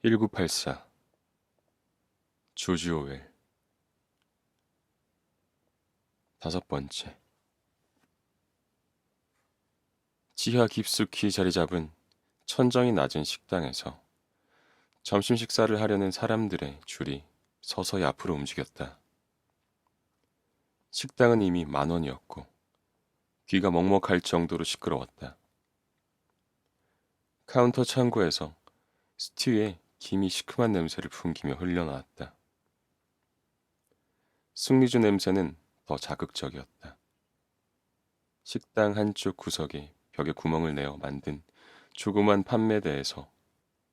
1984 조지 오웰 5번째. 지하 깊숙이 자리 잡은 천정이 낮은 식당에서 점심 식사를 하려는 사람들의 줄이 서서히 앞으로 움직였다. 식당은 이미 10,000원이었고 귀가 먹먹할 정도로 시끄러웠다. 카운터 창고에서 스튜에 김이 시큼한 냄새를 풍기며 흘러나왔다. 승리주 냄새는 더 자극적이었다. 식당 한쪽 구석에 벽에 구멍을 내어 만든 조그만 판매대에서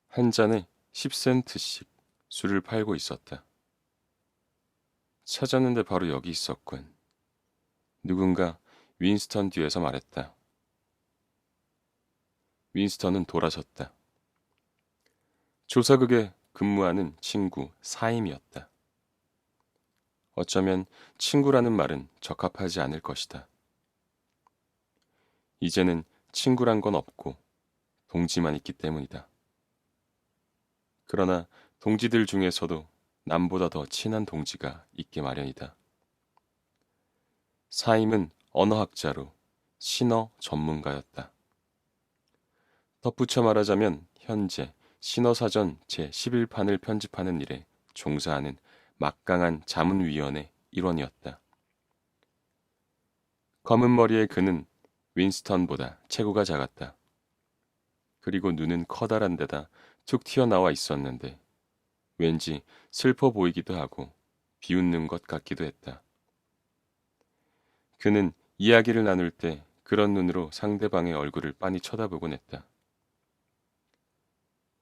한 잔에 10센트씩 술을 팔고 있었다. 찾았는데 바로 여기 있었군. 누군가 윈스턴 뒤에서 말했다. 윈스턴은 돌아섰다. 조사국에 근무하는 친구 사임이었다. 어쩌면 친구라는 말은 적합하지 않을 것이다. 이제는 친구란 건 없고 동지만 있기 때문이다. 그러나 동지들 중에서도 남보다 더 친한 동지가 있게 마련이다. 사임은 언어학자로 신어 전문가였다. 덧붙여 말하자면 현재 신어사전 제11판을 편집하는 일에 종사하는 막강한 자문위원회 일원이었다. 검은 머리의 그는 윈스턴보다 체구가 작았다. 그리고 눈은 커다란 데다 툭 튀어나와 있었는데 왠지 슬퍼 보이기도 하고 비웃는 것 같기도 했다. 그는 이야기를 나눌 때 그런 눈으로 상대방의 얼굴을 빤히 쳐다보곤 했다.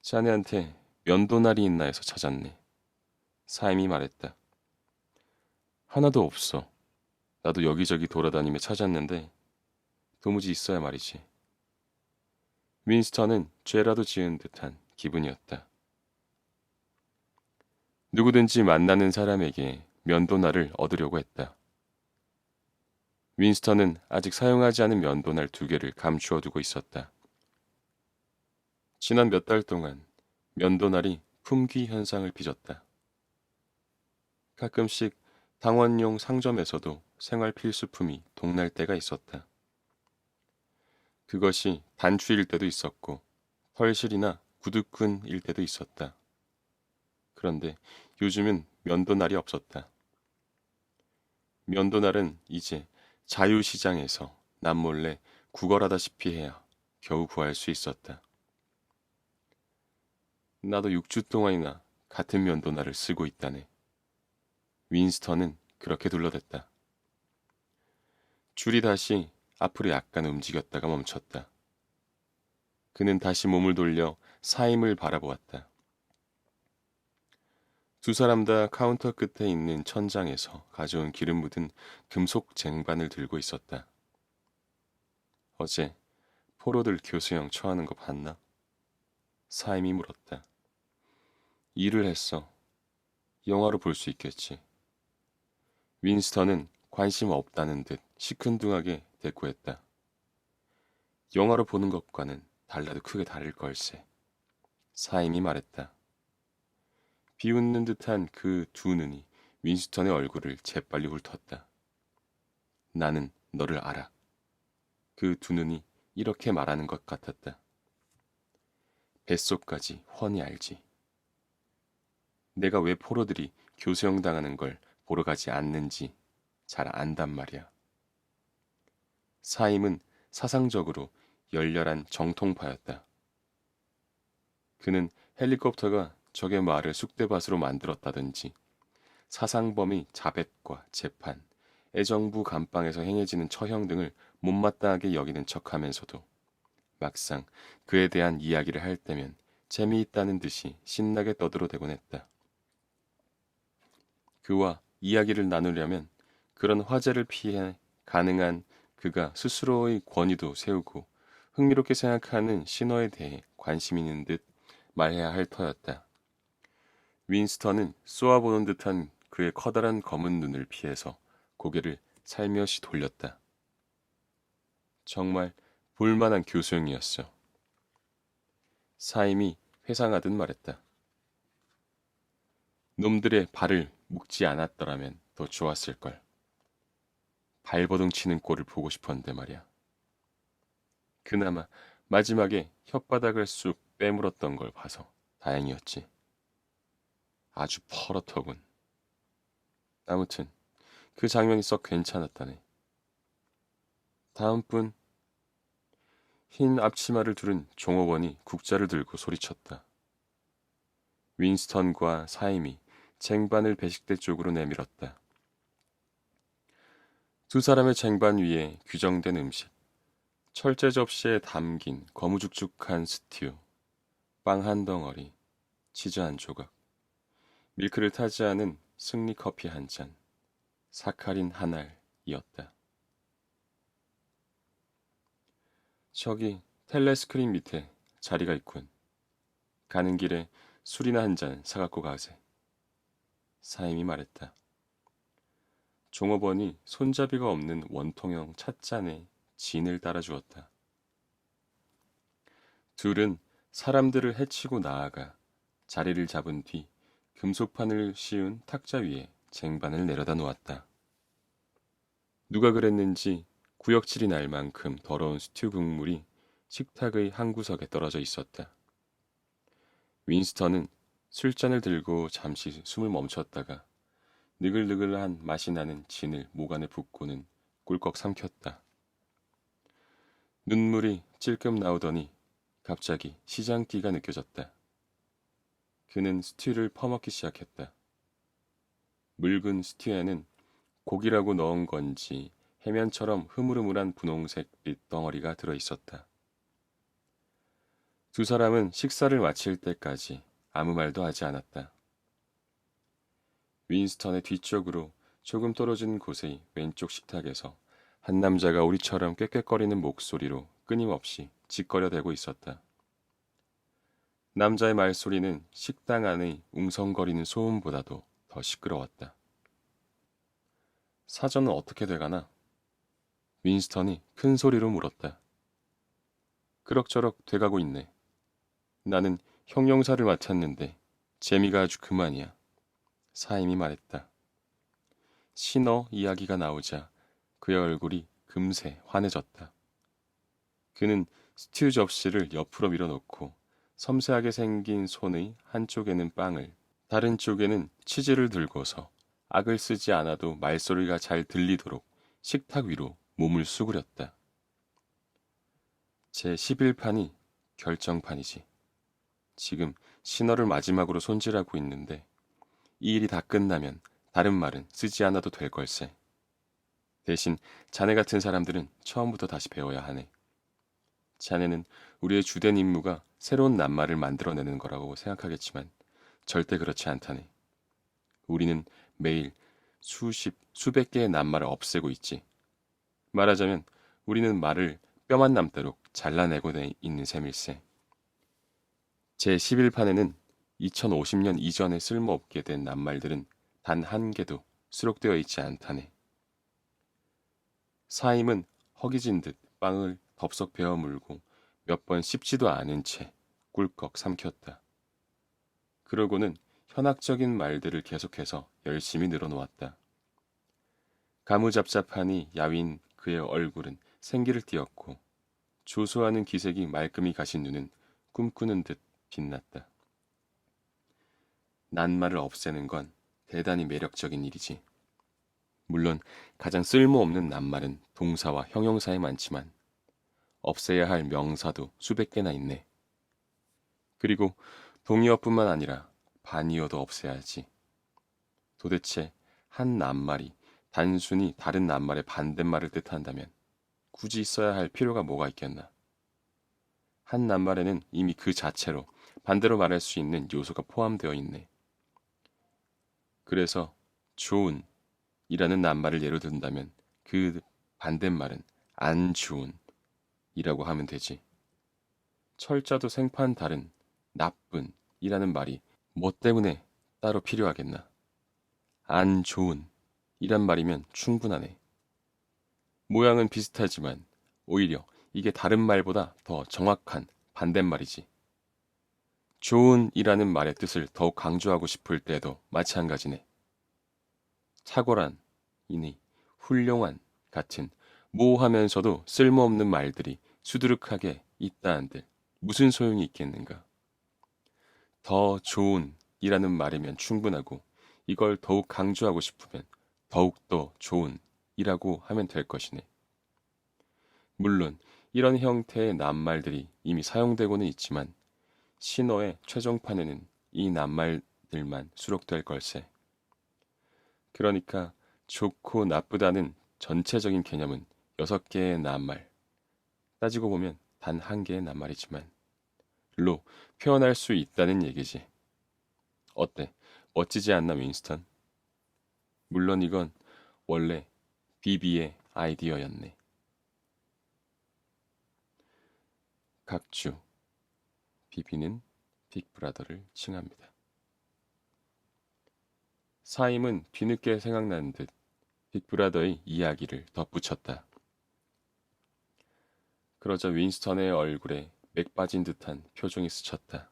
자네한테 면도날이 있나 해서 찾았네. 사임이 말했다. 하나도 없어. 나도 여기저기 돌아다니며 찾았는데 도무지 있어야 말이지. 윈스턴은 죄라도 지은 듯한 기분이었다. 누구든지 만나는 사람에게 면도날을 얻으려고 했다. 윈스턴은 아직 사용하지 않은 면도날 2개를 감추어 두고 있었다. 지난 몇 달 동안 면도날이 품귀 현상을 빚었다. 가끔씩 당원용 상점에서도 생활 필수품이 동날 때가 있었다. 그것이 단추일 때도 있었고 털실이나 구두끈일 때도 있었다. 그런데 요즘은 면도날이 없었다. 면도날은 이제 자유시장에서 남몰래 구걸하다시피 해야 겨우 구할 수 있었다. 나도 6주 동안이나 같은 면도날을 쓰고 있다네. 윈스턴은 그렇게 둘러댔다. 줄이 다시 앞으로 약간 움직였다가 멈췄다. 그는 다시 몸을 돌려 사임을 바라보았다. 두 사람 다 카운터 끝에 있는 천장에서 가져온 기름 묻은 금속 쟁반을 들고 있었다. 어제 포로들 교수형 처하는 거 봤나? 사임이 물었다. 일을 했어. 영화로 볼 수 있겠지. 윈스턴은 관심 없다는 듯 시큰둥하게 대꾸했다. 영화로 보는 것과는 달라도 크게 다를 걸세. 사임이 말했다. 비웃는 듯한 그 두 눈이 윈스턴의 얼굴을 재빨리 훑었다. 나는 너를 알아. 그 두 눈이 이렇게 말하는 것 같았다. 뱃속까지 훤히 알지. 내가 왜 포로들이 교수형 당하는 걸 보러 가지 않는지 잘 안단 말이야. 사임은 사상적으로 열렬한 정통파였다. 그는 헬리콥터가 적의 말을 쑥대밭으로 만들었다든지 사상범위 자백과 재판, 애정부 감방에서 행해지는 처형 등을 못마땅하게 여기는 척하면서도 막상 그에 대한 이야기를 할 때면 재미있다는 듯이 신나게 떠들어대곤 했다. 그와 이야기를 나누려면 그런 화제를 피해 가능한 그가 스스로의 권위도 세우고 흥미롭게 생각하는 신어에 대해 관심 있는 듯 말해야 할 터였다. 윈스턴은 쏘아보는 듯한 그의 커다란 검은 눈을 피해서 고개를 살며시 돌렸다. 정말 볼만한 교수형이었어. 사임이 회상하듯 말했다. 놈들의 발을 묶지 않았더라면 더 좋았을걸. 발버둥 치는 꼴을 보고 싶었는데 말이야. 그나마 마지막에 혓바닥을 쑥 빼물었던 걸 봐서 다행이었지. 아주 퍼렇더군. 아무튼 그 장면이 썩 괜찮았다네. 다음 분, 흰 앞치마를 두른 종업원이 국자를 들고 소리쳤다. 윈스턴과 사임이 쟁반을 배식대 쪽으로 내밀었다. 두 사람의 쟁반 위에 규정된 음식, 철제 접시에 담긴 거무죽죽한 스튜, 빵 한 덩어리, 치즈 한 조각, 밀크를 타지 않은 승리 커피 한 잔, 사카린 한 알이었다. 저기 텔레스크린 밑에 자리가 있군. 가는 길에 술이나 한 잔 사갖고 가세. 사임이 말했다. 종업원이 손잡이가 없는 원통형 찻잔에 진을 따라주었다. 둘은 사람들을 해치고 나아가 자리를 잡은 뒤 금속판을 씌운 탁자 위에 쟁반을 내려다 놓았다. 누가 그랬는지 구역질이 날 만큼 더러운 스튜 국물이 식탁의 한 구석에 떨어져 있었다. 윈스턴은 술잔을 들고 잠시 숨을 멈췄다가 느글느글한 맛이 나는 진을 목 안에 붓고는 꿀꺽 삼켰다. 눈물이 찔끔 나오더니 갑자기 시장기가 느껴졌다. 그는 스튜를 퍼먹기 시작했다. 묽은 스튜에는 고기라고 넣은 건지 해면처럼 흐물흐물한 분홍색 빛 덩어리가 들어있었다. 두 사람은 식사를 마칠 때까지 아무 말도 하지 않았다. 윈스턴의 뒤쪽으로 조금 떨어진 곳의 왼쪽 식탁에서 한 남자가 우리처럼 꾀꾀거리는 목소리로 끊임없이 짓거려대고 있었다. 남자의 말소리는 식당 안의 웅성거리는 소음보다도 더 시끄러웠다. 사전은 어떻게 돼가나? 윈스턴이 큰 소리로 물었다. 그럭저럭 돼가고 있네. 나는 형용사를 맡았는데 재미가 아주 그만이야. 사임이 말했다. 신어 이야기가 나오자 그의 얼굴이 금세 환해졌다. 그는 스튜 접시를 옆으로 밀어놓고 섬세하게 생긴 손의 한쪽에는 빵을, 다른 쪽에는 치즈를 들고서 악을 쓰지 않아도 말소리가 잘 들리도록 식탁 위로 몸을 수그렸다. 제 11판이 결정판이지. 지금 신어를 마지막으로 손질하고 있는데 이 일이 다 끝나면 다른 말은 쓰지 않아도 될 걸세. 대신 자네 같은 사람들은 처음부터 다시 배워야 하네. 자네는 우리의 주된 임무가 새로운 낱말을 만들어내는 거라고 생각하겠지만 절대 그렇지 않다네. 우리는 매일 수십, 수백 개의 낱말을 없애고 있지. 말하자면 우리는 말을 뼈만 남도록 잘라내고 있는 셈일세. 제11판에는 2050년 이전에 쓸모없게 된 낱말들은 단 한 개도 수록되어 있지 않다네. 사임은 허기진 듯 빵을 덥석 베어 물고 몇 번 씹지도 않은 채 꿀꺽 삼켰다. 그러고는 현학적인 말들을 계속해서 열심히 늘어놓았다. 가무잡잡하니 야윈 그의 얼굴은 생기를 띠었고 조소하는 기색이 말끔히 가신 눈은 꿈꾸는 듯 빛났다. 낱말을 없애는 건 대단히 매력적인 일이지. 물론 가장 쓸모없는 낱말은 동사와 형용사에 많지만 없애야 할 명사도 수백 개나 있네. 그리고 동의어뿐만 아니라 반의어도 없애야지. 도대체 한 낱말이 단순히 다른 낱말의 반대말을 뜻한다면 굳이 써야 할 필요가 뭐가 있겠나. 한 낱말에는 이미 그 자체로 반대로 말할 수 있는 요소가 포함되어 있네. 그래서 좋은 이라는 낱말을 예로 든다면 그 반대말은 안 좋은 이라고 하면 되지. 철자도 생판 다른 나쁜 이라는 말이 뭐 때문에 따로 필요하겠나. 안 좋은 이란 말이면 충분하네. 모양은 비슷하지만 오히려 이게 다른 말보다 더 정확한 반대말이지. 좋은이라는 말의 뜻을 더욱 강조하고 싶을 때도 마찬가지네. 탁월한, 이니, 훌륭한 같은 모호하면서도 쓸모없는 말들이 수두룩하게 있다 한들 무슨 소용이 있겠는가? 더 좋은이라는 말이면 충분하고 이걸 더욱 강조하고 싶으면 더욱더 좋은이라고 하면 될 것이네. 물론 이런 형태의 낱말들이 이미 사용되고는 있지만 신어의 최종판에는 이 낱말들만 수록될 걸세. 그러니까 좋고 나쁘다는 전체적인 개념은 6개의 낱말, 따지고 보면 단 1개의 낱말이지만 로 표현할 수 있다는 얘기지. 어때? 멋지지 않나, 윈스턴? 물론 이건 원래 비비의 아이디어였네. 각주, 비비는 빅브라더를 칭합니다. 사임은 뒤늦게 생각나는 듯 빅브라더의 이야기를 덧붙였다. 그러자 윈스턴의 얼굴에 맥 빠진 듯한 표정이 스쳤다.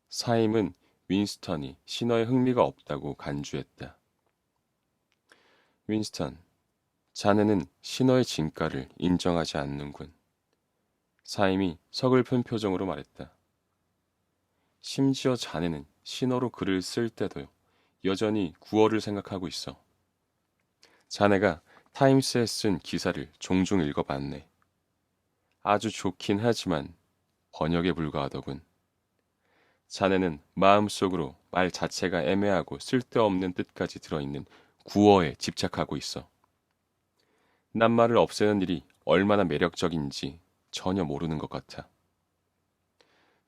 사임은 윈스턴이 신어에 흥미가 없다고 간주했다. 윈스턴, 자네는 신어의 진가를 인정하지 않는군. 사임이 서글픈 표정으로 말했다. 심지어 자네는 신어로 글을 쓸 때도 여전히 구어를 생각하고 있어. 자네가 타임스에 쓴 기사를 종종 읽어봤네. 아주 좋긴 하지만 번역에 불과하더군. 자네는 마음속으로 말 자체가 애매하고 쓸데없는 뜻까지 들어있는 구어에 집착하고 있어. 낱말을 없애는 일이 얼마나 매력적인지 전혀 모르는 것 같아.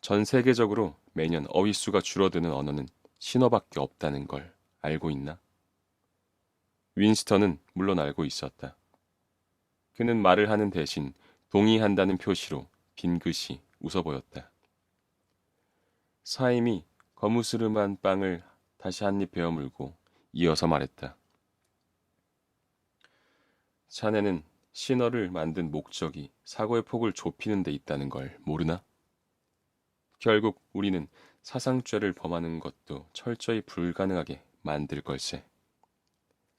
전 세계적으로 매년 어휘수가 줄어드는 언어는 신어밖에 없다는 걸 알고 있나? 윈스턴은 물론 알고 있었다. 그는 말을 하는 대신 동의한다는 표시로 빈긋이 웃어 보였다. 사임이 거무스름한 빵을 다시 한 입 베어 물고 이어서 말했다. 자네는 신어를 만든 목적이 사고의 폭을 좁히는 데 있다는 걸 모르나? 결국 우리는 사상죄를 범하는 것도 철저히 불가능하게 만들 걸세.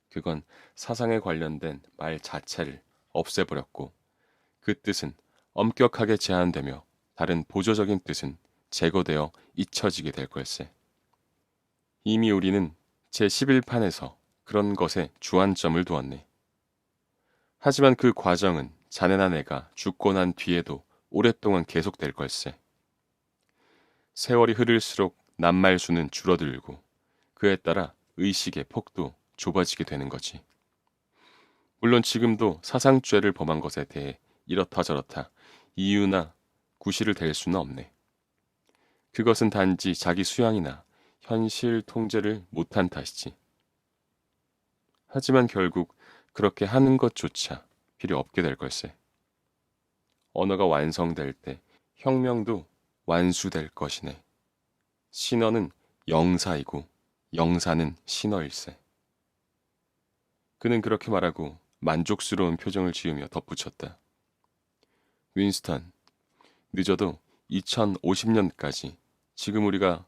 그건 사상에 관련된 말 자체를 없애버렸고 그 뜻은 엄격하게 제한되며 다른 보조적인 뜻은 제거되어 잊혀지게 될 걸세. 이미 우리는 제11판에서 그런 것에 주안점을 두었네. 하지만 그 과정은 자네나 내가 죽고 난 뒤에도 오랫동안 계속될 걸세. 세월이 흐를수록 낱말 수는 줄어들고 그에 따라 의식의 폭도 좁아지게 되는 거지. 물론 지금도 사상죄를 범한 것에 대해 이렇다 저렇다 이유나 구실을 댈 수는 없네. 그것은 단지 자기 수양이나 현실 통제를 못한 탓이지. 하지만 결국 그렇게 하는 것조차 필요 없게 될 걸세. 언어가 완성될 때 혁명도 완수될 것이네. 신어는 영사이고 영사는 신어일세. 그는 그렇게 말하고 만족스러운 표정을 지으며 덧붙였다. 윈스턴, 늦어도 2050년까지 지금 우리가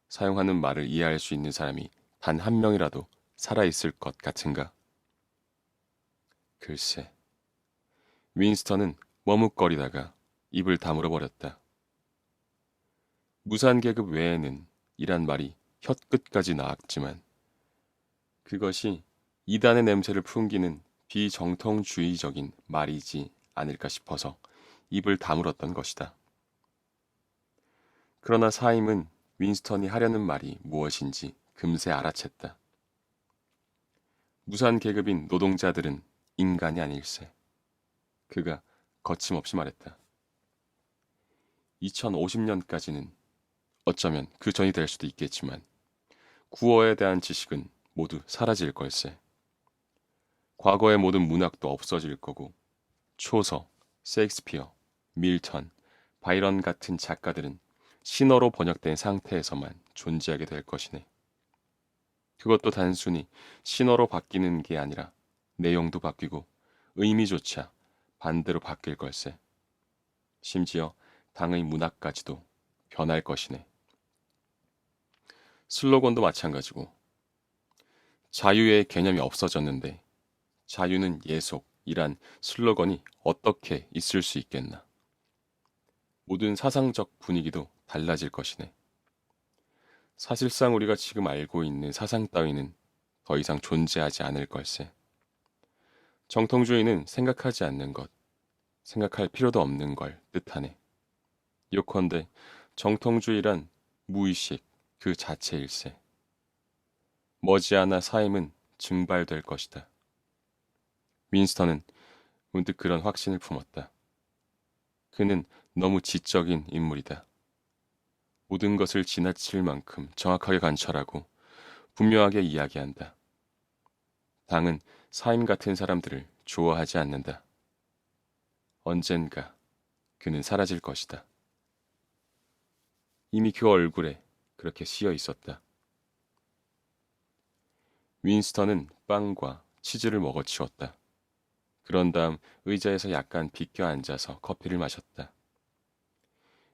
사용하는 말을 이해할 수 있는 사람이 단 한 명이라도 살아있을 것 같은가? 글쎄. 윈스턴은 머뭇거리다가 입을 다물어 버렸다. 무산계급 외에는 이란 말이 혀끝까지 나왔지만 그것이 이단의 냄새를 풍기는 비정통주의적인 말이지 않을까 싶어서 입을 다물었던 것이다. 그러나 사임은 윈스턴이 하려는 말이 무엇인지 금세 알아챘다. 무산계급인 노동자들은 인간이 아닐세. 그가 거침없이 말했다. 2050년까지는 어쩌면 그 전이 될 수도 있겠지만 구어에 대한 지식은 모두 사라질 걸세. 과거의 모든 문학도 없어질 거고 초서, 셰익스피어, 밀턴, 바이런 같은 작가들은 신어로 번역된 상태에서만 존재하게 될 것이네. 그것도 단순히 신어로 바뀌는 게 아니라 내용도 바뀌고 의미조차 반대로 바뀔 걸세. 심지어 당의 문학까지도 변할 것이네. 슬로건도 마찬가지고 자유의 개념이 없어졌는데 자유는 예속이란 슬로건이 어떻게 있을 수 있겠나. 모든 사상적 분위기도 달라질 것이네. 사실상 우리가 지금 알고 있는 사상 따위는 더 이상 존재하지 않을 걸세. 정통주의는 생각하지 않는 것, 생각할 필요도 없는 걸 뜻하네. 요컨대 정통주의란 무의식 그 자체일세. 머지않아 사임은 증발될 것이다. 윈스턴은 문득 그런 확신을 품었다. 그는 너무 지적인 인물이다. 모든 것을 지나칠 만큼 정확하게 관찰하고 분명하게 이야기한다. 당은 사임 같은 사람들을 좋아하지 않는다. 언젠가 그는 사라질 것이다. 이미 그 얼굴에 그렇게 쓰여 있었다. 윈스턴은 빵과 치즈를 먹어치웠다. 그런 다음 의자에서 약간 비껴 앉아서 커피를 마셨다.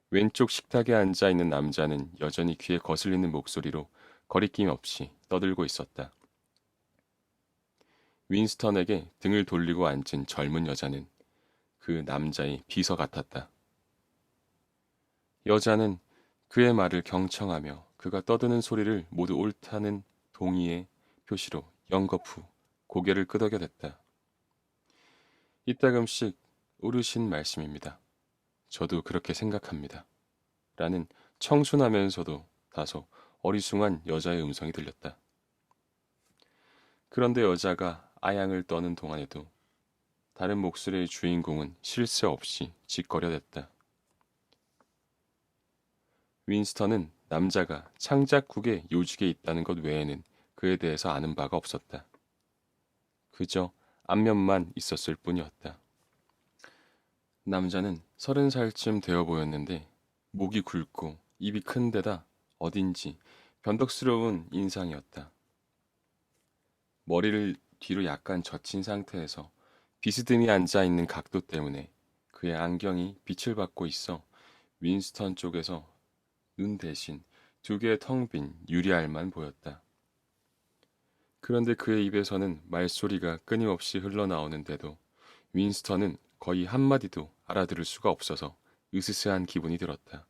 왼쪽 식탁에 앉아 있는 남자는 여전히 귀에 거슬리는 목소리로 거리낌 없이 떠들고 있었다. 윈스턴에게 등을 돌리고 앉은 젊은 여자는 그 남자의 비서 같았다. 여자는 그의 말을 경청하며 그가 떠드는 소리를 모두 옳다는 동의의 표시로 영거푸 고개를 끄덕여댔다. 이따금씩 옳으신 말씀입니다. 저도 그렇게 생각합니다. 라는 청순하면서도 다소 어리숭한 여자의 음성이 들렸다. 그런데 여자가 아양을 떠는 동안에도 다른 목소리의 주인공은 쉴 새 없이 짓거려댔다. 윈스턴은 남자가 창작국의 요직에 있다는 것 외에는 그에 대해서 아는 바가 없었다. 그저 안면만 있었을 뿐이었다. 남자는 30살쯤 되어 보였는데 목이 굵고 입이 큰 데다 어딘지 변덕스러운 인상이었다. 머리를 뒤로 약간 젖힌 상태에서 비스듬히 앉아있는 각도 때문에 그의 안경이 빛을 받고 있어 윈스턴 쪽에서 눈 대신 두 개의 텅 빈 유리알만 보였다. 그런데 그의 입에서는 말소리가 끊임없이 흘러나오는데도 윈스턴은 거의 한마디도 알아들을 수가 없어서 으스스한 기분이 들었다.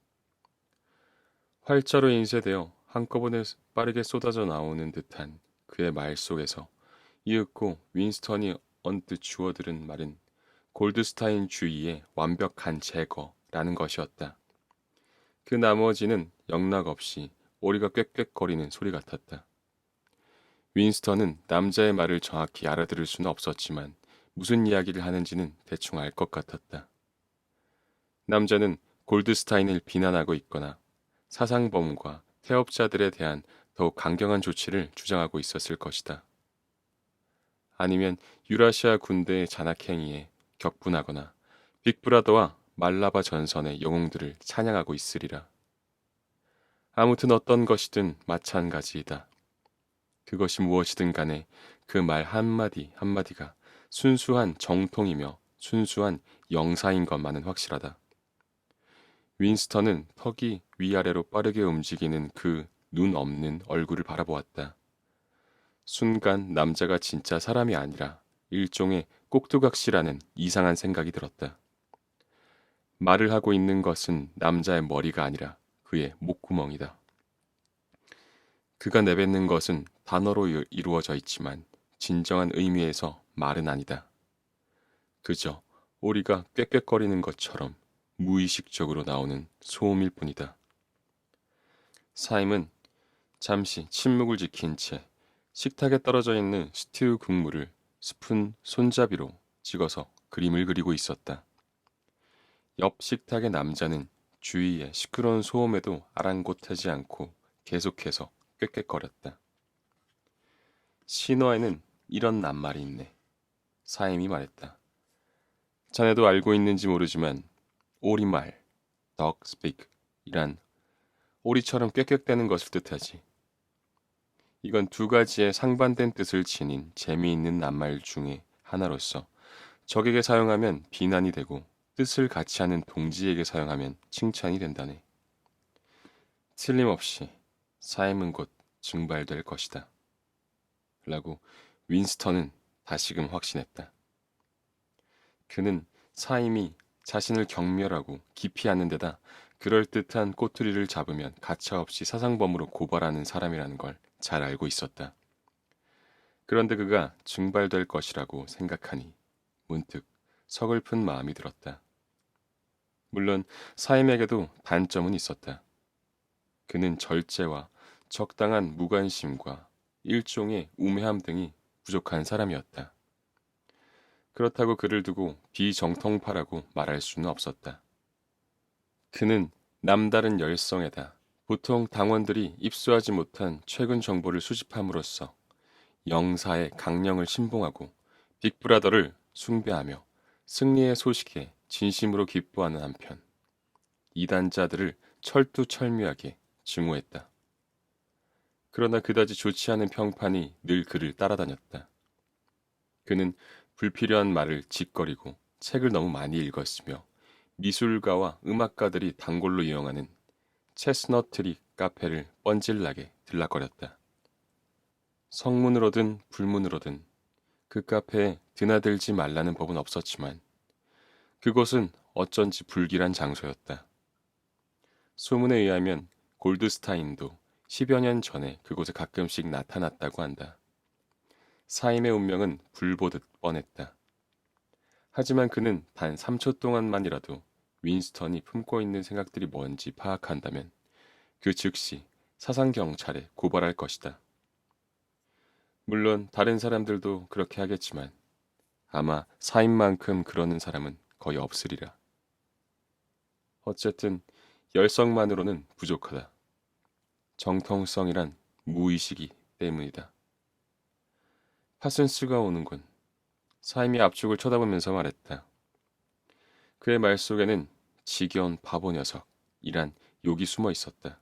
활자로 인쇄되어 한꺼번에 빠르게 쏟아져 나오는 듯한 그의 말 속에서 이윽고 윈스턴이 언뜻 주워들은 말은 골드스타인 주의의 완벽한 제거라는 것이었다. 그 나머지는 영락없이 오리가 꽥꽥거리는 소리 같았다. 윈스턴은 남자의 말을 정확히 알아들을 수는 없었지만 무슨 이야기를 하는지는 대충 알 것 같았다. 남자는 골드스타인을 비난하고 있거나 사상범과 태업자들에 대한 더욱 강경한 조치를 주장하고 있었을 것이다. 아니면 유라시아 군대의 잔악행위에 격분하거나 빅브라더와 말라바 전선의 영웅들을 찬양하고 있으리라. 아무튼 어떤 것이든 마찬가지이다. 그것이 무엇이든 간에 그 말 한마디 한마디가 순수한 정통이며 순수한 영사인 것만은 확실하다. 윈스턴은 턱이 위아래로 빠르게 움직이는 그 눈 없는 얼굴을 바라보았다. 순간 남자가 진짜 사람이 아니라 일종의 꼭두각시라는 이상한 생각이 들었다. 말을 하고 있는 것은 남자의 머리가 아니라 그의 목구멍이다. 그가 내뱉는 것은 단어로 이루어져 있지만 진정한 의미에서 말은 아니다. 그저 오리가 꽥꽥거리는 것처럼 무의식적으로 나오는 소음일 뿐이다. 사임은 잠시 침묵을 지킨 채 식탁에 떨어져 있는 스튜 국물을 스푼 손잡이로 찍어서 그림을 그리고 있었다. 옆 식탁의 남자는 주위의 시끄러운 소음에도 아랑곳하지 않고 계속해서 꽥꽥거렸다. 신화에는 이런 낱말이 있네. 사임이 말했다. 자네도 알고 있는지 모르지만 오리말, dog speak 이란 오리처럼 꽥꽥대는 것을 뜻하지. 이건 두 가지의 상반된 뜻을 지닌 재미있는 낱말 중에 하나로서 적에게 사용하면 비난이 되고 뜻을 같이 하는 동지에게 사용하면 칭찬이 된다네. 틀림없이 사임은 곧 증발될 것이다. 라고 윈스턴은 다시금 확신했다. 그는 사임이 자신을 경멸하고 기피하는 데다 그럴듯한 꼬투리를 잡으면 가차없이 사상범으로 고발하는 사람이라는 걸 잘 알고 있었다. 그런데 그가 증발될 것이라고 생각하니 문득 서글픈 마음이 들었다. 물론 사임에게도 단점은 있었다. 그는 절제와 적당한 무관심과 일종의 우매함 등이 부족한 사람이었다. 그렇다고 그를 두고 비정통파라고 말할 수는 없었다. 그는 남다른 열성에다 보통 당원들이 입수하지 못한 최근 정보를 수집함으로써 영사의 강령을 신봉하고 빅브라더를 숭배하며 승리의 소식에 진심으로 기뻐하는 한편 이단자들을 철두철미하게 증오했다. 그러나 그다지 좋지 않은 평판이 늘 그를 따라다녔다. 그는 불필요한 말을 짓거리고 책을 너무 많이 읽었으며 미술가와 음악가들이 단골로 이용하는 체스너트리 카페를 뻔질나게 들락거렸다. 성문으로든 불문으로든 그 카페에 드나들지 말라는 법은 없었지만 그곳은 어쩐지 불길한 장소였다. 소문에 의하면 골드스타인도 10여 년 전에 그곳에 가끔씩 나타났다고 한다. 사임의 운명은 불보듯 뻔했다. 하지만 그는 단 3초 동안만이라도 윈스턴이 품고 있는 생각들이 뭔지 파악한다면 그 즉시 사상경찰에 고발할 것이다. 물론 다른 사람들도 그렇게 하겠지만 아마 사임만큼 그러는 사람은 거의 없으리라. 어쨌든 열성만으로는 부족하다. 정통성이란 무의식이 때문이다. 파슨스가 오는군. 사임이 앞쪽을 쳐다보면서 말했다. 그의 말 속에는 지겨운 바보 녀석이란 욕이 숨어 있었다.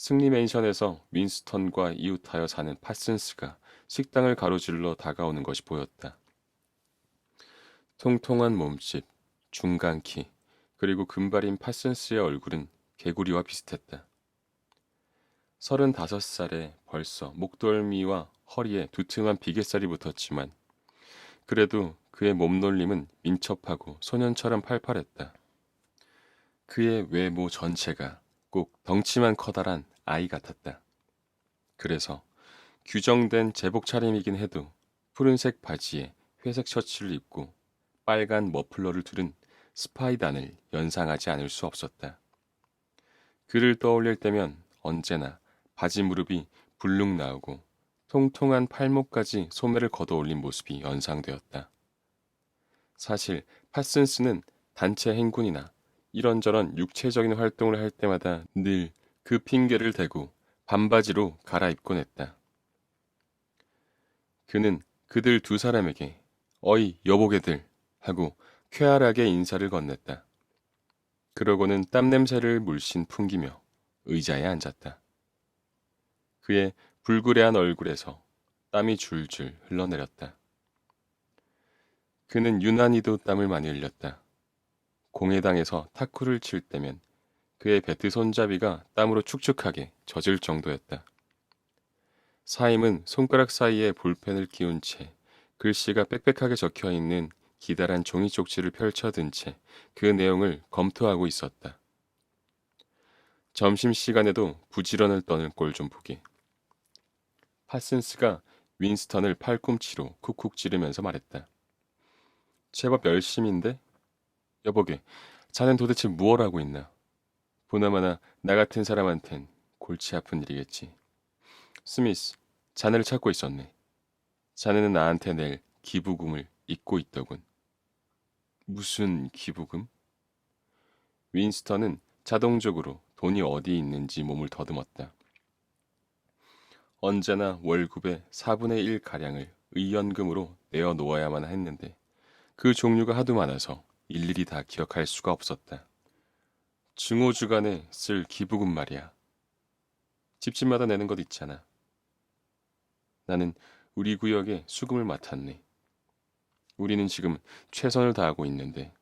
승리 맨션에서 윈스턴과 이웃하여 사는 파슨스가 식당을 가로질러 다가오는 것이 보였다. 통통한 몸집, 중간 키, 그리고 금발인 파슨스의 얼굴은 개구리와 비슷했다. 35살에 벌써 목덜미와 허리에 두툼한 비계살이 붙었지만 그래도 그의 몸놀림은 민첩하고 소년처럼 팔팔했다. 그의 외모 전체가 꼭 덩치만 커다란 아이 같았다. 그래서 규정된 제복 차림이긴 해도 푸른색 바지에 회색 셔츠를 입고 빨간 머플러를 두른 스파이단을 연상하지 않을 수 없었다. 그를 떠올릴 때면 언제나 바지 무릎이 불룩 나오고 통통한 팔목까지 소매를 걷어올린 모습이 연상되었다. 사실 파슨스는 단체 행군이나 이런저런 육체적인 활동을 할 때마다 늘 그 핑계를 대고 반바지로 갈아입곤 했다. 그는 그들 두 사람에게 어이 여보게들 하고 쾌활하게 인사를 건넸다. 그러고는 땀냄새를 물씬 풍기며 의자에 앉았다. 그의 불그레한 얼굴에서 땀이 줄줄 흘러내렸다. 그는 유난히도 땀을 많이 흘렸다. 공회당에서 탁구를 칠 때면 그의 배트 손잡이가 땀으로 축축하게 젖을 정도였다. 사임은 손가락 사이에 볼펜을 끼운 채 글씨가 빽빽하게 적혀 있는 기다란 종이 쪽지를 펼쳐든 채 그 내용을 검토하고 있었다. 점심시간에도 부지런을 떠는 꼴 좀 보게. 파슨스가 윈스턴을 팔꿈치로 쿡쿡 찌르면서 말했다. 제법 열심인데? 여보게, 자넨 도대체 무얼 하고 있나? 보나마나 나 같은 사람한텐 골치 아픈 일이겠지. 스미스, 자네를 찾고 있었네. 자네는 나한테 낼 기부금을 잊고 있더군. 무슨 기부금? 윈스턴은 자동적으로 돈이 어디 있는지 몸을 더듬었다. 언제나 월급의 4분의 1가량을 의연금으로 내어 놓아야만 했는데 그 종류가 하도 많아서 일일이 다 기억할 수가 없었다. 증오주간에 쓸 기부금 말이야. 집집마다 내는 것 있잖아. 나는 우리 구역에 수금을 맡았네. 우리는 지금 최선을 다하고 있는데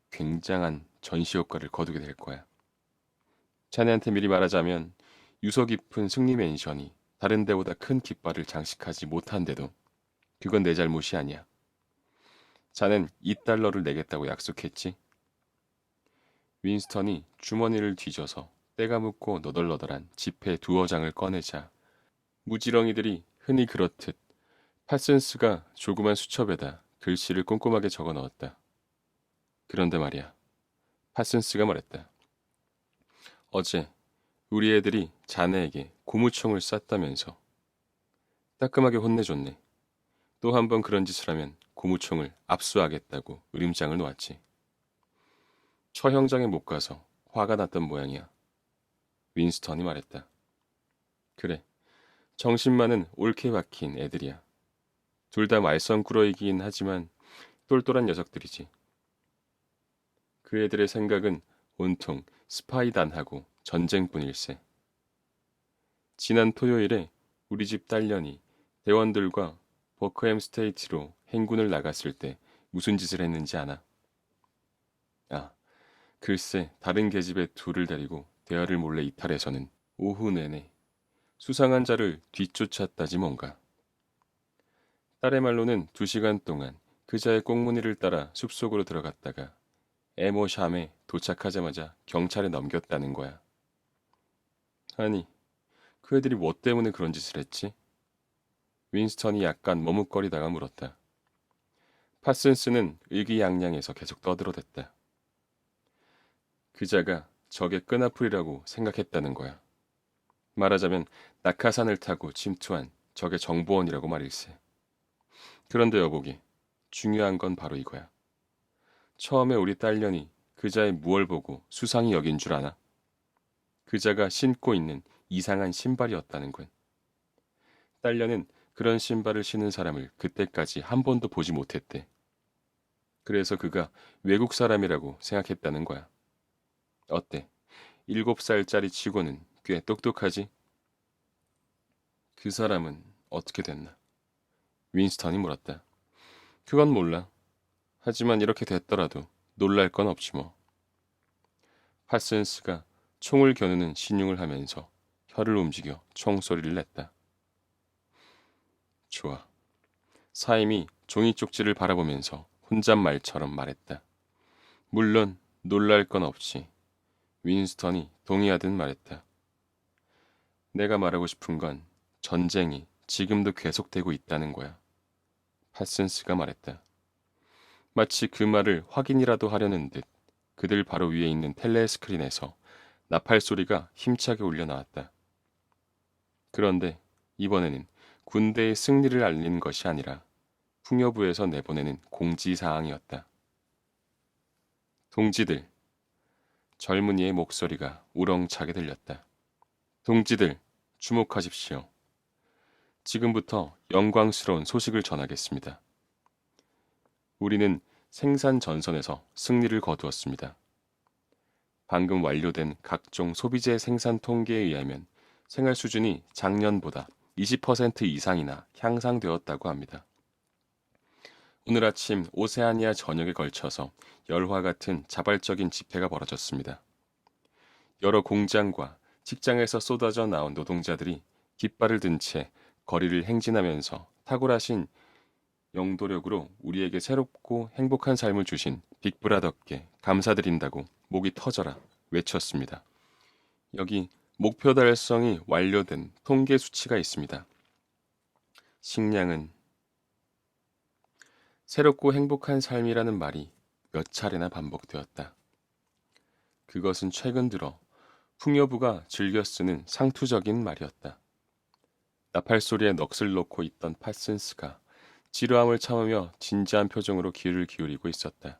굉장한 전시 효과를 거두게 될 거야. 자네한테 미리 말하자면 유서 깊은 승리 맨션이 다른 데보다 큰 깃발을 장식하지 못한데도 그건 내 잘못이 아니야. 자넨 $2 내겠다고 약속했지? 윈스턴이 주머니를 뒤져서 때가 묻고 너덜너덜한 지폐 2장을 꺼내자 무지렁이들이 흔히 그렇듯 파슨스가 조그만 수첩에다 글씨를 꼼꼼하게 적어 넣었다. 그런데 말이야. 파슨스가 말했다. 어제 우리 애들이 자네에게 고무총을 쐈다면서. 따끔하게 혼내줬네. 또 한 번 그런 짓을 하면 고무총을 압수하겠다고 으림장을 놓았지. 처형장에 못 가서 화가 났던 모양이야. 윈스턴이 말했다. 그래, 정신만은 옳게 박힌 애들이야. 둘 다 말썽꾸러기긴 하지만 똘똘한 녀석들이지. 그 애들의 생각은 온통 스파이단하고 전쟁뿐일세. 지난 토요일에 우리 집 딸년이 대원들과 버크햄 스테이트로 행군을 나갔을 때 무슨 짓을 했는지 아나? 아, 글쎄 다른 계집애 둘을 데리고 대화를 몰래 이탈해서는 오후 내내 수상한 자를 뒤쫓았다지 뭔가. 딸의 말로는 2시간 동안 그자의 꽁무니를 따라 숲속으로 들어갔다가 에모샴에 도착하자마자 경찰에 넘겼다는 거야. 아니, 그 애들이 뭐 때문에 그런 짓을 했지? 윈스턴이 약간 머뭇거리다가 물었다. 파슨스는 의기양양해서 계속 떠들어댔다. 그자가 적의 끈앞풀이라고 생각했다는 거야. 말하자면 낙하산을 타고 침투한 적의 정보원이라고 말일세. 그런데 여보기, 중요한 건 바로 이거야. 처음에 우리 딸년이 그자의 무얼 보고 수상히 여긴 줄 아나? 그자가 신고 있는 이상한 신발이었다는 건. 딸년은 그런 신발을 신은 사람을 그때까지 한 번도 보지 못했대. 그래서 그가 외국 사람이라고 생각했다는 거야. 어때? 7살짜리 치고는 꽤 똑똑하지? 그 사람은 어떻게 됐나? 윈스턴이 물었다. 그건 몰라. 하지만 이렇게 됐더라도 놀랄 건 없지 뭐. 파슨스가 총을 겨누는 신용을 하면서 혀를 움직여 총소리를 냈다. 좋아. 사임이 종이 쪽지를 바라보면서 혼잣말처럼 말했다. 물론 놀랄 건 없지. 윈스턴이 동의하듯 말했다. 내가 말하고 싶은 건 전쟁이 지금도 계속되고 있다는 거야. 파슨스가 말했다. 마치 그 말을 확인이라도 하려는 듯 그들 바로 위에 있는 텔레스크린에서 나팔 소리가 힘차게 울려 나왔다. 그런데 이번에는 군대의 승리를 알리는 것이 아니라 풍여부에서 내보내는 공지사항이었다. 동지들, 젊은이의 목소리가 우렁차게 들렸다. 동지들, 주목하십시오. 지금부터 영광스러운 소식을 전하겠습니다. 우리는 생산 전선에서 승리를 거두었습니다. 방금 완료된 각종 소비재 생산 통계에 의하면 생활 수준이 작년보다 20% 이상이나 향상되었다고 합니다. 오늘 아침 오세아니아 전역에 걸쳐서 열화 같은 자발적인 집회가 벌어졌습니다. 여러 공장과 직장에서 쏟아져 나온 노동자들이 깃발을 든 채 거리를 행진하면서 탁월하신 영도력으로 우리에게 새롭고 행복한 삶을 주신 빅브라더께 감사드린다고 목이 터져라 외쳤습니다. 여기 목표 달성이 완료된 통계 수치가 있습니다. 식량은 새롭고 행복한 삶이라는 말이 몇 차례나 반복되었다. 그것은 최근 들어 풍여부가 즐겨 쓰는 상투적인 말이었다. 나팔 소리에 넋을 놓고 있던 파슨스가 지루함을 참으며 진지한 표정으로 귀를 기울이고 있었다.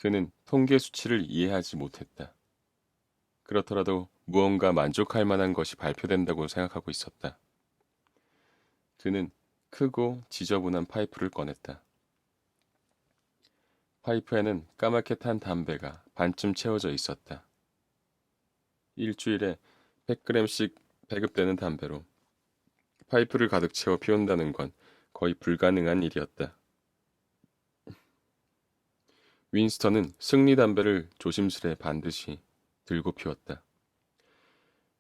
그는 통계 수치를 이해하지 못했다. 그렇더라도 무언가 만족할 만한 것이 발표된다고 생각하고 있었다. 그는 크고 지저분한 파이프를 꺼냈다. 파이프에는 까맣게 탄 담배가 반쯤 채워져 있었다. 일주일에 100g씩 배급되는 담배로 파이프를 가득 채워 피운다는 건 거의 불가능한 일이었다. 윈스턴은 승리 담배를 조심스레 반듯이 들고 피웠다.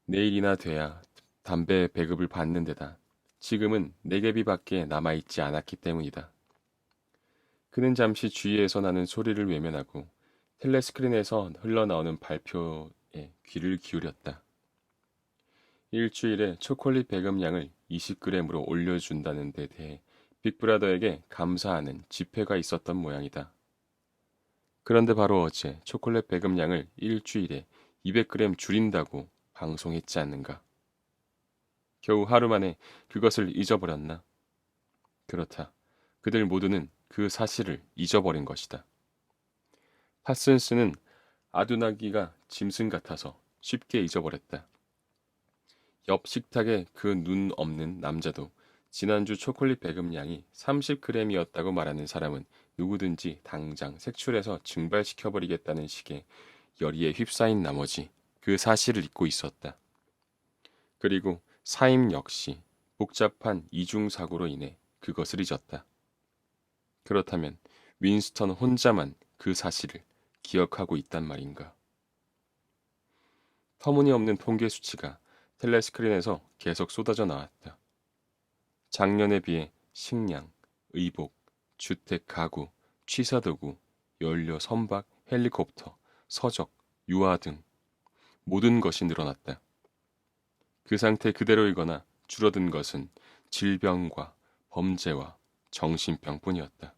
내일이나 돼야 담배 배급을 받는 데다 지금은 내개비밖에 남아있지 않았기 때문이다. 그는 잠시 주위에서 나는 소리를 외면하고 텔레스크린에서 흘러나오는 발표에 귀를 기울였다. 일주일에 초콜릿 배급량을 20g으로 올려준다는 데 대해 빅브라더에게 감사하는 집회가 있었던 모양이다. 그런데 바로 어제 초콜릿 배급량을 일주일에 200g 줄인다고 방송했지 않는가. 겨우 하루 만에 그것을 잊어버렸나? 그렇다. 그들 모두는 그 사실을 잊어버린 것이다. 파슨스는 아두나기가 짐승 같아서 쉽게 잊어버렸다. 옆 식탁의 그 눈 없는 남자도 지난주 초콜릿 배급량이 30g이었다고 말하는 사람은 누구든지 당장 색출해서 증발시켜버리겠다는 식의 열의에 휩싸인 나머지 그 사실을 잊고 있었다. 그리고 사임 역시 복잡한 이중사고로 인해 그것을 잊었다. 그렇다면 윈스턴 혼자만 그 사실을 기억하고 있단 말인가. 터무니없는 통계 수치가 텔레스크린에서 계속 쏟아져 나왔다. 작년에 비해 식량, 의복, 주택 가구, 취사도구, 연료 선박, 헬리콥터, 서적, 유아 등 모든 것이 늘어났다. 그 상태 그대로이거나 줄어든 것은 질병과 범죄와 정신병뿐이었다.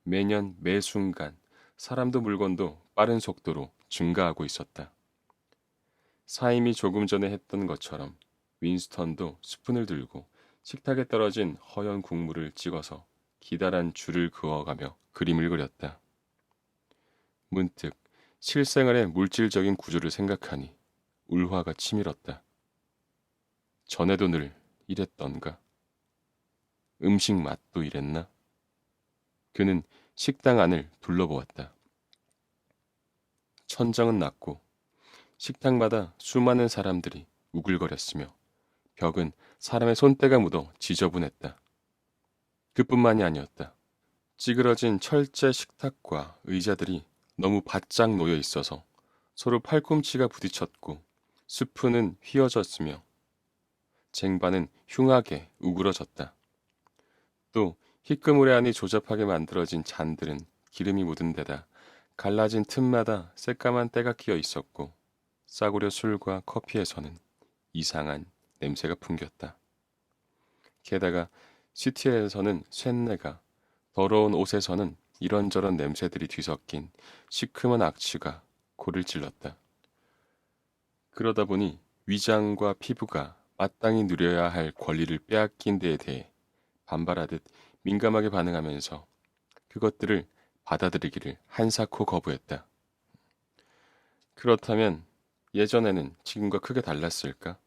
매년 매 순간 사람도 물건도 빠른 속도로 증가하고 있었다. 사임이 조금 전에 했던 것처럼 윈스턴도 스푼을 들고 식탁에 떨어진 허연 국물을 찍어서 기다란 줄을 그어가며 그림을 그렸다. 문득 실생활의 물질적인 구조를 생각하니 울화가 치밀었다. 전에도 늘 이랬던가? 음식 맛도 이랬나? 그는 식당 안을 둘러보았다. 천장은 낮고 식탁마다 수많은 사람들이 우글거렸으며 벽은 사람의 손때가 묻어 지저분했다. 그뿐만이 아니었다. 찌그러진 철제 식탁과 의자들이 너무 바짝 놓여 있어서 서로 팔꿈치가 부딪혔고 스푼은 휘어졌으며 쟁반은 흉하게 우그러졌다. 또 희끄무레하니 조잡하게 만들어진 잔들은 기름이 묻은 데다 갈라진 틈마다 새까만 때가 끼어 있었고 싸구려 술과 커피에서는 이상한 냄새가 풍겼다. 게다가 시티에서는 쇳내가, 더러운 옷에서는 이런저런 냄새들이 뒤섞인 시큼한 악취가 코를 찔렀다. 그러다 보니 위장과 피부가 마땅히 누려야 할 권리를 빼앗긴 데에 대해 반발하듯 민감하게 반응하면서 그것들을 받아들이기를 한사코 거부했다. 그렇다면 예전에는 지금과 크게 달랐을까?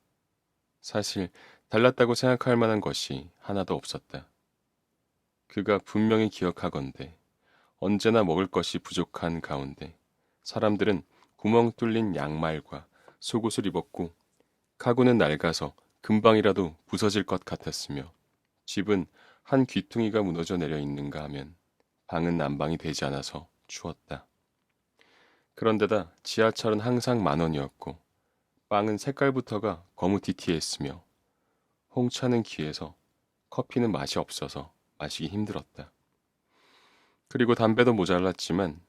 사실 달랐다고 생각할 만한 것이 하나도 없었다. 그가 분명히 기억하건대 언제나 먹을 것이 부족한 가운데 사람들은 구멍 뚫린 양말과 속옷을 입었고 가구는 낡아서 금방이라도 부서질 것 같았으며 집은 한 귀퉁이가 무너져 내려 있는가 하면 방은 난방이 되지 않아서 추웠다. 그런데다 지하철은 항상 10,000원이었고 빵은 색깔부터가 거무튀튀했으며 홍차는 귀해서 커피는 맛이 없어서 마시기 힘들었다. 그리고 담배도 모자랐지만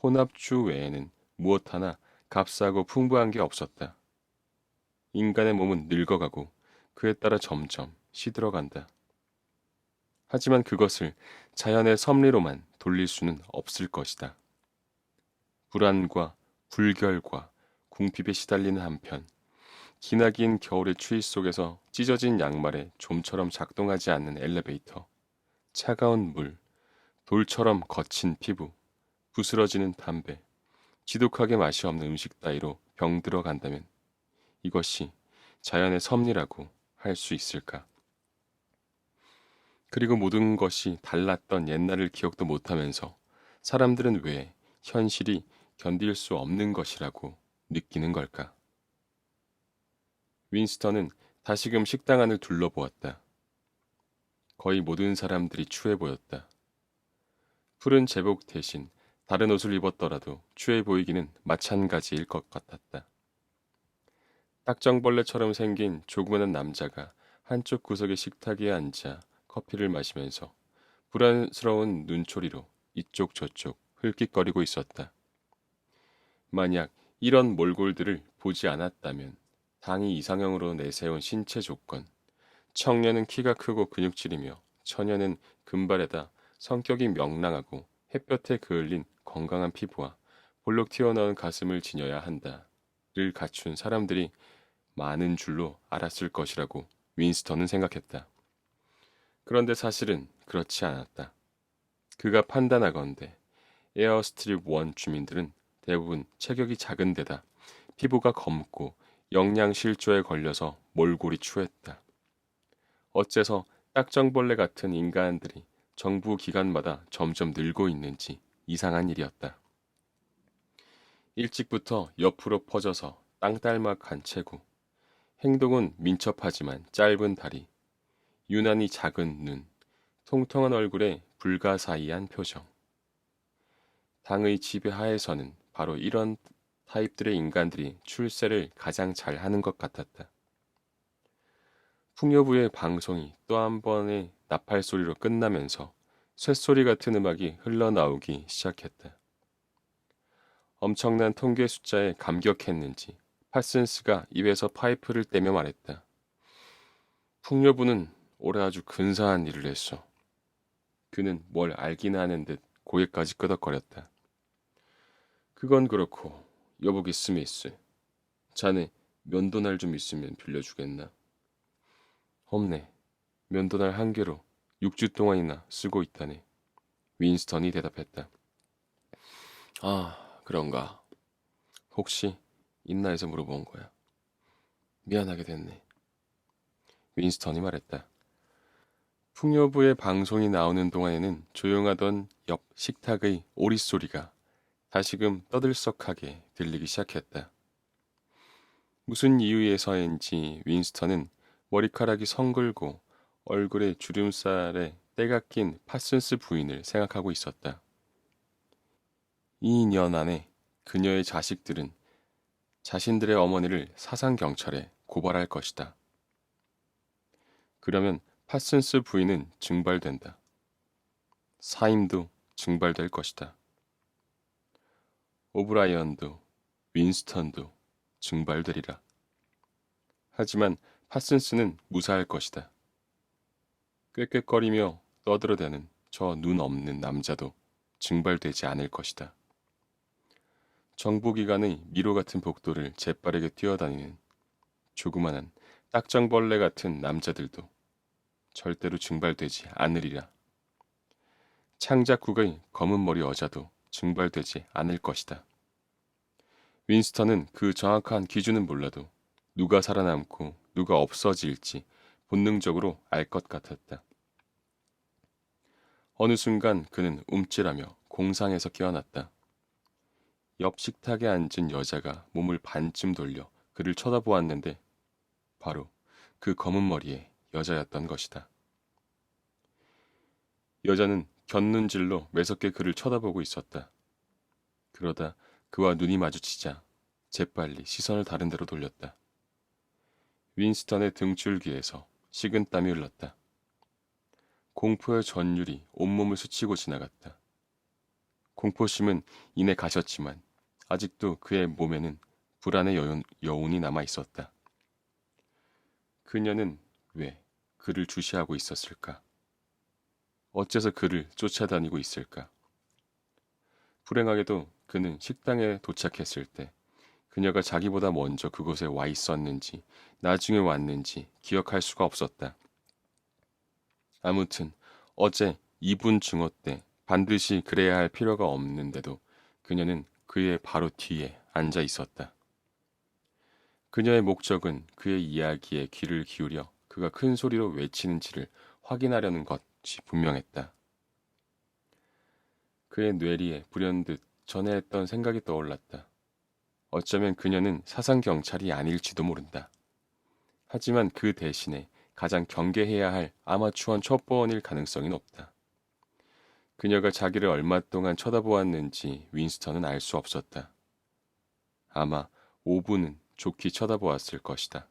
혼합주 외에는 무엇 하나 값싸고 풍부한 게 없었다. 인간의 몸은 늙어가고 그에 따라 점점 시들어간다. 하지만 그것을 자연의 섭리로만 돌릴 수는 없을 것이다. 불안과 불결과 궁핍에 시달리는 한편 기나긴 겨울의 추위 속에서 찢어진 양말에 좀처럼 작동하지 않는 엘리베이터, 차가운 물, 돌처럼 거친 피부, 부스러지는 담배, 지독하게 맛이 없는 음식 따위로 병들어 간다면 이것이 자연의 섭리라고 할 수 있을까? 그리고 모든 것이 달랐던 옛날을 기억도 못하면서 사람들은 왜 현실이 견딜 수 없는 것이라고 느끼는 걸까? 윈스턴은 다시금 식당 안을 둘러보았다. 거의 모든 사람들이 추해 보였다. 푸른 제복 대신 다른 옷을 입었더라도 추해 보이기는 마찬가지일 것 같았다. 딱정벌레처럼 생긴 조그마한 남자가 한쪽 구석의 식탁에 앉아 커피를 마시면서 불안스러운 눈초리로 이쪽 저쪽 흘낏거리고 있었다. 만약 이런 몰골들을 보지 않았다면 당이 이상형으로 내세운 신체 조건, 청년은 키가 크고 근육질이며 처녀는 금발에다 성격이 명랑하고 햇볕에 그을린 건강한 피부와 볼록 튀어나온 가슴을 지녀야 한다를 갖춘 사람들이 많은 줄로 알았을 것이라고 윈스턴은 생각했다. 그런데 사실은 그렇지 않았다. 그가 판단하건대 에어스트립 1 주민들은 대부분 체격이 작은 데다 피부가 검고 영양실조에 걸려서 몰골이 추했다. 어째서 딱정벌레 같은 인간들이 정부 기관마다 점점 늘고 있는지 이상한 일이었다. 일찍부터 옆으로 퍼져서 땅딸막한 체구, 행동은 민첩하지만 짧은 다리, 유난히 작은 눈, 통통한 얼굴에 불가사의한 표정. 당의 지배하에서는 바로 이런 타입들의 인간들이 출세를 가장 잘하는 것 같았다. 풍요부의 방송이 또 한 번의 나팔 소리로 끝나면서 쇳소리 같은 음악이 흘러나오기 시작했다. 엄청난 통계 숫자에 감격했는지 파슨스가 입에서 파이프를 떼며 말했다. 풍요부는 올해 아주 근사한 일을 했어. 그는 뭘 알기나 하는 듯 고개까지 끄덕거렸다. 그건 그렇고 여보기 스미스, 자네 면도날 좀 있으면 빌려주겠나? 없네. 면도날 한 개로 6주 동안이나 쓰고 있다네. 윈스턴이 대답했다. 아, 그런가. 혹시 있나 해서 물어본 거야. 미안하게 됐네. 윈스턴이 말했다. 풍요부의 방송이 나오는 동안에는 조용하던 옆 식탁의 오릿소리가 다시금 떠들썩하게 들리기 시작했다. 무슨 이유에서인지 윈스턴은 머리카락이 성글고 얼굴에 주름살에 때가 낀 파슨스 부인을 생각하고 있었다. 2년 안에 그녀의 자식들은 자신들의 어머니를 사상경찰에 고발할 것이다. 그러면 파슨스 부인은 증발된다. 사임도 증발될 것이다. 오브라이언도 윈스턴도 증발되리라. 하지만 파슨스는 무사할 것이다. 꾀꾀거리며 떠들어대는 저 눈 없는 남자도 증발되지 않을 것이다. 정보기관의 미로 같은 복도를 재빠르게 뛰어다니는 조그마한 딱정벌레 같은 남자들도 절대로 증발되지 않으리라. 창작국의 검은 머리 여자도 증발되지 않을 것이다. 윈스턴은 그 정확한 기준은 몰라도 누가 살아남고 누가 없어질지 본능적으로 알 것 같았다. 어느 순간 그는 움찔하며 공상에서 깨어났다. 옆 식탁에 앉은 여자가 몸을 반쯤 돌려 그를 쳐다보았는데 바로 그 검은 머리의 여자였던 것이다. 여자는 곁눈질로 매섭게 그를 쳐다보고 있었다. 그러다 그와 눈이 마주치자 재빨리 시선을 다른 데로 돌렸다. 윈스턴의 등줄기에서 식은땀이 흘렀다. 공포의 전율이 온몸을 스치고 지나갔다. 공포심은 이내 가셨지만 아직도 그의 몸에는 불안의 여운이 남아 있었다. 그녀는 왜 그를 주시하고 있었을까? 어째서 그를 쫓아다니고 있을까? 불행하게도 그는 식당에 도착했을 때 그녀가 자기보다 먼저 그곳에 와 있었는지 나중에 왔는지 기억할 수가 없었다. 아무튼 어제 2분 증오 때 반드시 그래야 할 필요가 없는데도 그녀는 그의 바로 뒤에 앉아 있었다. 그녀의 목적은 그의 이야기에 귀를 기울여 그가 큰 소리로 외치는지를 확인하려는 것이 분명했다. 그의 뇌리에 불현듯 전에 했던 생각이 떠올랐다. 어쩌면 그녀는 사상경찰이 아닐지도 모른다. 하지만 그 대신에 가장 경계해야 할 아마추어 첩보원일 가능성이 높다. 그녀가 자기를 얼마 동안 쳐다보았는지 윈스턴은 알 수 없었다. 아마 5분은 좋게 쳐다보았을 것이다.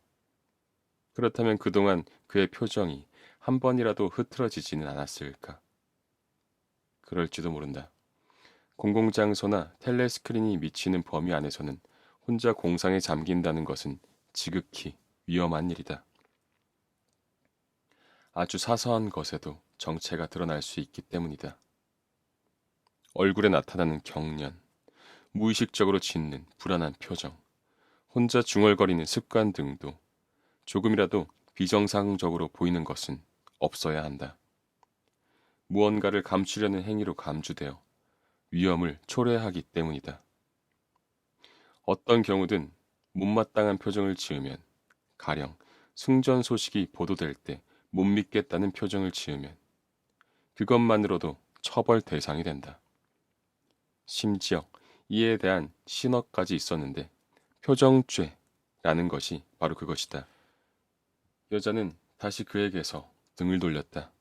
그렇다면 그동안 그의 표정이 한 번이라도 흐트러지지는 않았을까? 그럴지도 모른다. 공공장소나 텔레스크린이 미치는 범위 안에서는 혼자 공상에 잠긴다는 것은 지극히 위험한 일이다. 아주 사소한 것에도 정체가 드러날 수 있기 때문이다. 얼굴에 나타나는 경련, 무의식적으로 짓는 불안한 표정, 혼자 중얼거리는 습관 등도 조금이라도 비정상적으로 보이는 것은 없어야 한다. 무언가를 감추려는 행위로 감주되어 위험을 초래하기 때문이다. 어떤 경우든 못마땅한 표정을 지으면, 가령 승전 소식이 보도될 때 못 믿겠다는 표정을 지으면 그것만으로도 처벌 대상이 된다. 심지어 이에 대한 신어까지 있었는데 표정죄라는 것이 바로 그것이다. 여자는 다시 그에게서 등을 돌렸다.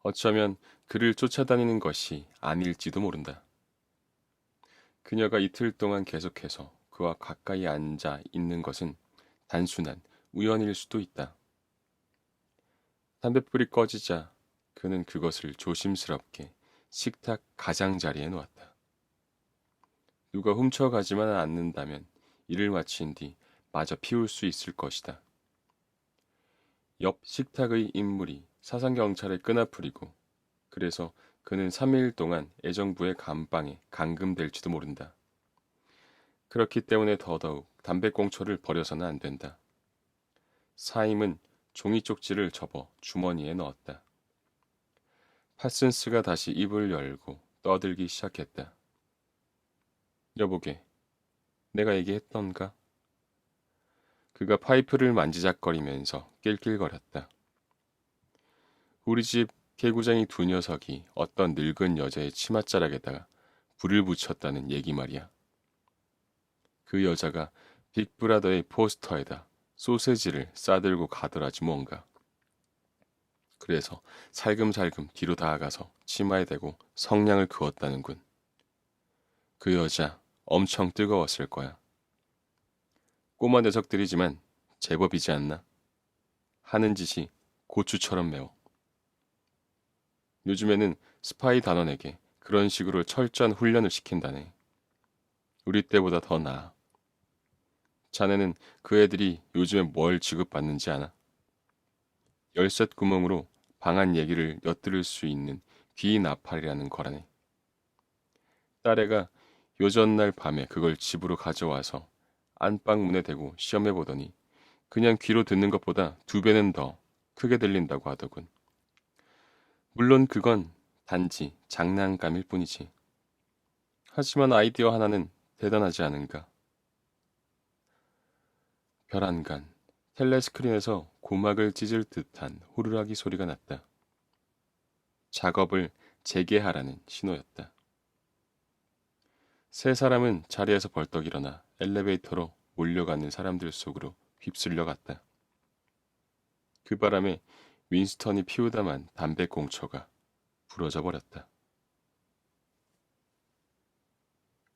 어쩌면 그를 쫓아다니는 것이 아닐지도 모른다. 그녀가 이틀 동안 계속해서 그와 가까이 앉아 있는 것은 단순한 우연일 수도 있다. 담뱃불이 꺼지자 그는 그것을 조심스럽게 식탁 가장자리에 놓았다. 누가 훔쳐가지만 않는다면 일을 마친 뒤 마저 피울 수 있을 것이다. 옆 식탁의 인물이 사상경찰에 끄나풀이고 그래서 그는 3일 동안 애정부의 감방에 감금될지도 모른다. 그렇기 때문에 더더욱 담배꽁초를 버려서는 안 된다. 사임은 종이 쪽지를 접어 주머니에 넣었다. 파슨스가 다시 입을 열고 떠들기 시작했다. 여보게, 내가 얘기했던가? 그가 파이프를 만지작거리면서 낄낄거렸다. 우리 집 개구쟁이 두 녀석이 어떤 늙은 여자의 치맛자락에다가 불을 붙였다는 얘기 말이야. 그 여자가 빅브라더의 포스터에다 소세지를 싸들고 가더라지 뭔가. 그래서 살금살금 뒤로 다가가서 치마에 대고 성냥을 그었다는군. 그 여자 엄청 뜨거웠을 거야. 꼬마 녀석들이지만 제법이지 않나? 하는 짓이 고추처럼 매워. 요즘에는 스파이 단원에게 그런 식으로 철저한 훈련을 시킨다네. 우리 때보다 더 나아. 자네는 그 애들이 요즘에 뭘 취급받는지 아나? 열쇠 구멍으로 방안 얘기를 엿들을 수 있는 귀나팔이라는 거라네. 딸애가 요전날 밤에 그걸 집으로 가져와서 안방 문에 대고 시험해 보더니 그냥 귀로 듣는 것보다 2배는 더 크게 들린다고 하더군. 물론 그건 단지 장난감일 뿐이지. 하지만 아이디어 하나는 대단하지 않은가? 별안간 텔레스크린에서 고막을 찢을 듯한 호루라기 소리가 났다. 작업을 재개하라는 신호였다. 세 사람은 자리에서 벌떡 일어나 엘리베이터로 몰려가는 사람들 속으로 휩쓸려 갔다. 그 바람에 윈스턴이 피우다만 담배꽁초가 부러져 버렸다.